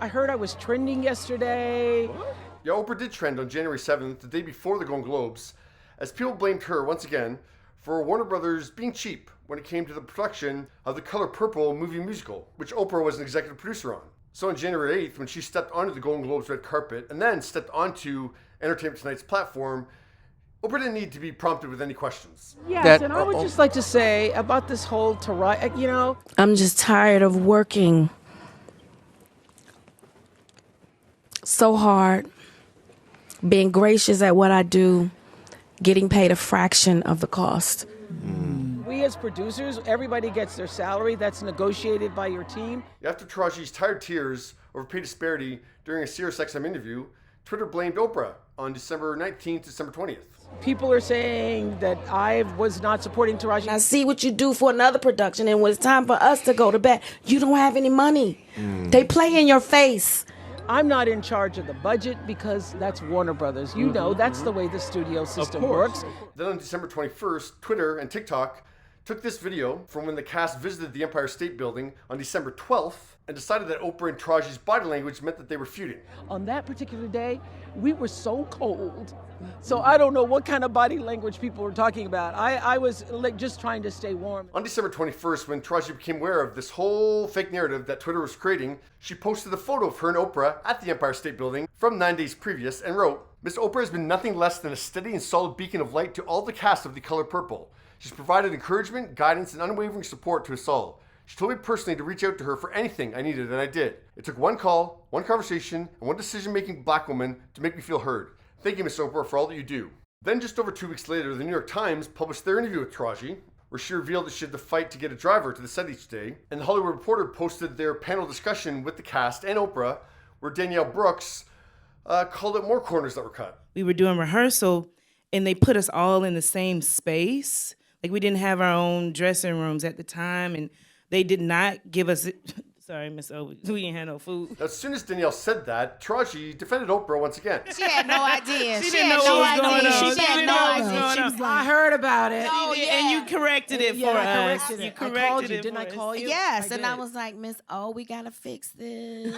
I heard I was trending yesterday. Yeah, Oprah did trend on January 7th, the day before the Golden Globes, as people blamed her once again for Warner Brothers being cheap when it came to the production of the Color Purple movie musical, which Oprah was an executive producer on. So on January 8th, when she stepped onto the Golden Globes red carpet and then stepped onto Entertainment Tonight's platform, Oprah didn't need to be prompted with any questions. Yes, and I would just like to say about this whole Taraji, I'm just tired of working so hard, being gracious at what I do, getting paid a fraction of the cost. We as producers, everybody gets their salary. That's negotiated by your team. After Taraji's tired tears over pay disparity during a SiriusXM interview, Twitter blamed Oprah on December 19th to December 20th. People are saying that I was not supporting Taraji. I see what you do for another production, and when it's time for us to go to bed, you don't have any money. They play in your face. I'm not in charge of the budget because that's Warner Brothers. You know, that's the way the studio system works. Then on December 21st, Twitter and TikTok took this video from when the cast visited the Empire State Building on December 12th and decided that Oprah and Taraji's body language meant that they were feuding. On that particular day, we were so cold. So I don't know what kind of body language people were talking about. I was like just trying to stay warm. On December 21st, when Taraji became aware of this whole fake narrative that Twitter was creating, she posted a photo of her and Oprah at the Empire State Building from 9 days previous and wrote, "Miss Oprah has been nothing less than a steady and solid beacon of light to all the cast of The Color Purple. She's provided encouragement, guidance, and unwavering support to us all. She told me personally to reach out to her for anything I needed, and I did. It took one call, one conversation, and one decision-making black woman to make me feel heard. Thank you, Miss Oprah, for all that you do." Then just over 2 weeks later, the New York Times published their interview with Taraji, where she revealed that she had to fight to get a driver to the set each day, and the Hollywood Reporter posted their panel discussion with the cast and Oprah, where Danielle Brooks called out more corners that were cut. We were doing rehearsal, and they put us all in the same space. Like, we didn't have our own dressing rooms at the time, and they did not give us... Sorry, Miss O, we ain't had no food. Now, as soon as Danielle said that, Taraji defended Oprah once again. She had no idea. She didn't know what was going on. She had no idea. She was I heard about it. Oh, yeah. And you corrected it for I us. corrected it. You I corrected called you. it Didn't for I us. call you? Yes, and I did. was like, Miss O, we gotta fix this.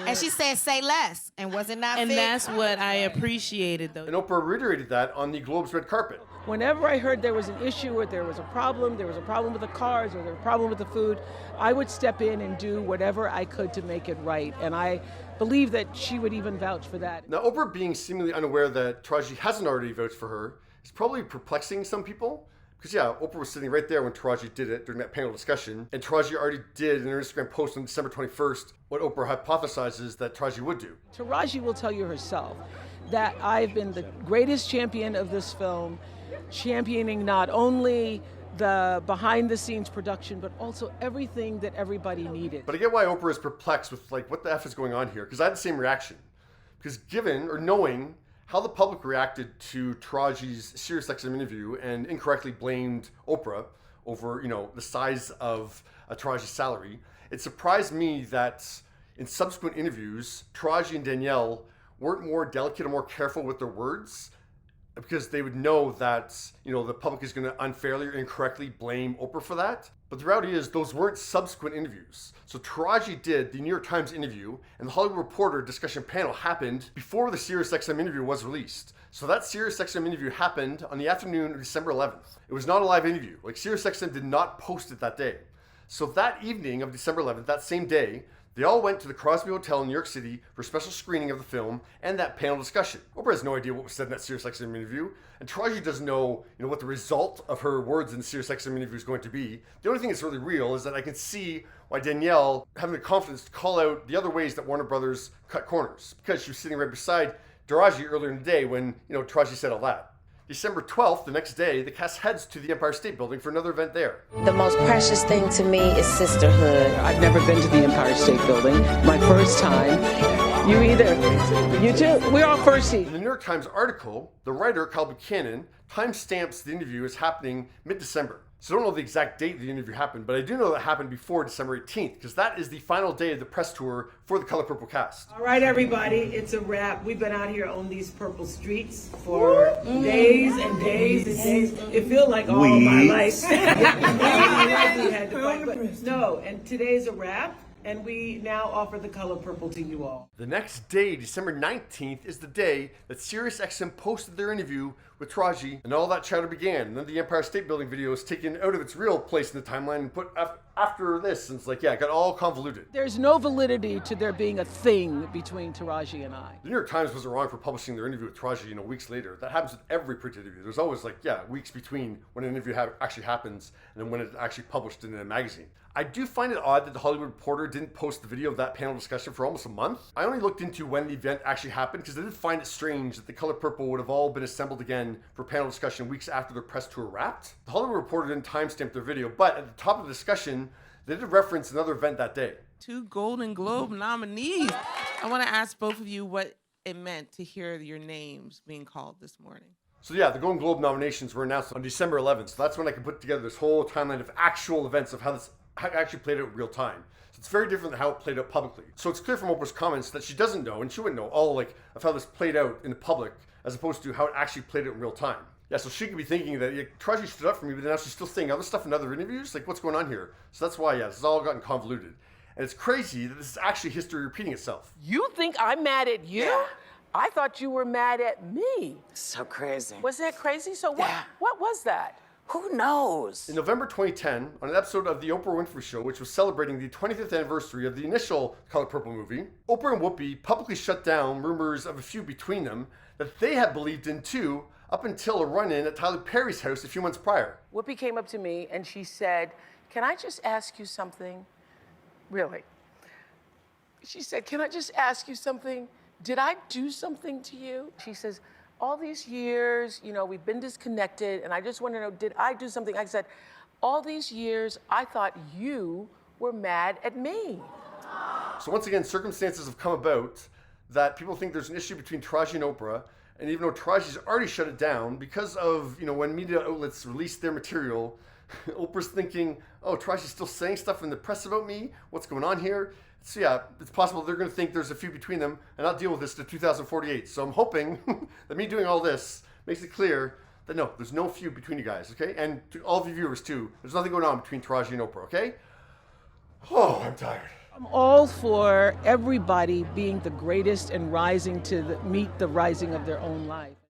And she said, say less. And was it not And fixed? that's what I appreciated, though. And Oprah reiterated that on the Globe's red carpet. Whenever I heard there was an issue or there was a problem with the cars or there was a problem with the food, I would step in and do whatever I could to make it right. And I believe that she would even vouch for that. Now, Oprah being seemingly unaware that Taraji hasn't already vouched for her is probably perplexing some people. Because, yeah, Oprah was sitting right there when Taraji did it during that panel discussion. And Taraji already did in her Instagram post on December 21st what Oprah hypothesizes that Taraji would do. Taraji will tell you herself that I've been the greatest champion of this film, championing not only the behind-the-scenes production, but also everything that everybody needed. But I get why Oprah is perplexed with, like, what the F is going on here? Because I had the same reaction. Because given, or knowing, how the public reacted to Taraji's SiriusXM interview and incorrectly blamed Oprah over, the size of Taraji's salary, it surprised me that in subsequent interviews, Taraji and Danielle weren't more delicate or more careful with their words, because they would know that, the public is going to unfairly or incorrectly blame Oprah for that. But the reality is those weren't subsequent interviews. So Taraji did the New York Times interview, and the Hollywood Reporter discussion panel happened before the SiriusXM interview was released. So that SiriusXM interview happened on the afternoon of December 11th. It was not a live interview. Like, SiriusXM did not post it that day. So that evening of December 11th, that same day, they all went to the Crosby Hotel in New York City for a special screening of the film and that panel discussion. Oprah has no idea what was said in that SiriusXM interview, and Taraji doesn't know, what the result of her words in the SiriusXM interview is going to be. The only thing that's really real is that I can see why Danielle having the confidence to call out the other ways that Warner Brothers cut corners, because she was sitting right beside Taraji earlier in the day when, Taraji said all that. December 12th, the next day, the cast heads to the Empire State Building for another event there. The most precious thing to me is sisterhood. I've never been to the Empire State Building. My first time. You either. You too. We're all firsties. In the New York Times article, the writer, Kyle Buchanan, timestamps the interview as happening mid-December. So I don't know the exact date the interview happened, but I do know that it happened before December 18th, because that is the final day of the press tour for the Color Purple cast. All right, everybody, it's a wrap. We've been out here on these purple streets for days and days and days. It feels like all my life. We had to fight, but no, and today's a wrap. and we now offer the color purple to you all. The next day, December 19th, is the day that SiriusXM posted their interview with Taraji, and all that chatter began. And then the Empire State Building video is taken out of its real place in the timeline and put after this, and it's like, yeah, it got all convoluted. There's no validity to there being a thing between Taraji and I. The New York Times wasn't wrong for publishing their interview with Taraji, weeks later. That happens with every print interview. There's always weeks between when an interview actually happens and then when it's actually published in a magazine. I do find it odd that the Hollywood Reporter didn't post the video of that panel discussion for almost a month. I only looked into when the event actually happened because I did find it strange that the Color Purple would have all been assembled again for panel discussion weeks after their press tour wrapped. The Hollywood Reporter didn't timestamp their video, but at the top of the discussion, they did reference another event that day. 2 Golden Globe nominees. I want to ask both of you what it meant to hear your names being called this morning. So yeah, the Golden Globe nominations were announced on December 11th. So that's when I could put together this whole timeline of actual events of how this actually played out in real time. So it's very different than how it played out publicly. So it's clear from Oprah's comments that she doesn't know, and she wouldn't know, all of how this played out in the public as opposed to how it actually played out in real time. Yeah, so she could be thinking that Taraji stood up for me, but now she's still saying other stuff in other interviews? What's going on here? So that's why, this has all gotten convoluted. And it's crazy that this is actually history repeating itself. You think I'm mad at you? Yeah. I thought you were mad at me. So crazy. Was that crazy? So Yeah. what was that? Who knows? In November 2010, on an episode of The Oprah Winfrey Show, which was celebrating the 25th anniversary of the initial Color Purple movie, Oprah and Whoopi publicly shut down rumors of a feud between them that they had believed in too, up until a run-in at Tyler Perry's house a few months prior. Whoopi came up to me and she said, "Can I just ask you something?" Really. She said, "Can I just ask you something? Did I do something to you?" She says, "All these years, we've been disconnected, and I just want to know, did I do something?" I said, "All these years, I thought you were mad at me." So once again, circumstances have come about that people think there's an issue between Taraji and Oprah, and even though Taraji's already shut it down because of, when media outlets release their material, Oprah's thinking, oh, Taraji's still saying stuff in the press about me? What's going on here? So yeah, it's possible they're going to think there's a feud between them, and I'll deal with this to 2048. So I'm hoping that me doing all this makes it clear that no, there's no feud between you guys, okay? And to all of you viewers too, there's nothing going on between Taraji and Oprah, okay? Oh, I'm tired. I'm all for everybody being the greatest and rising to meet the rising of their own life.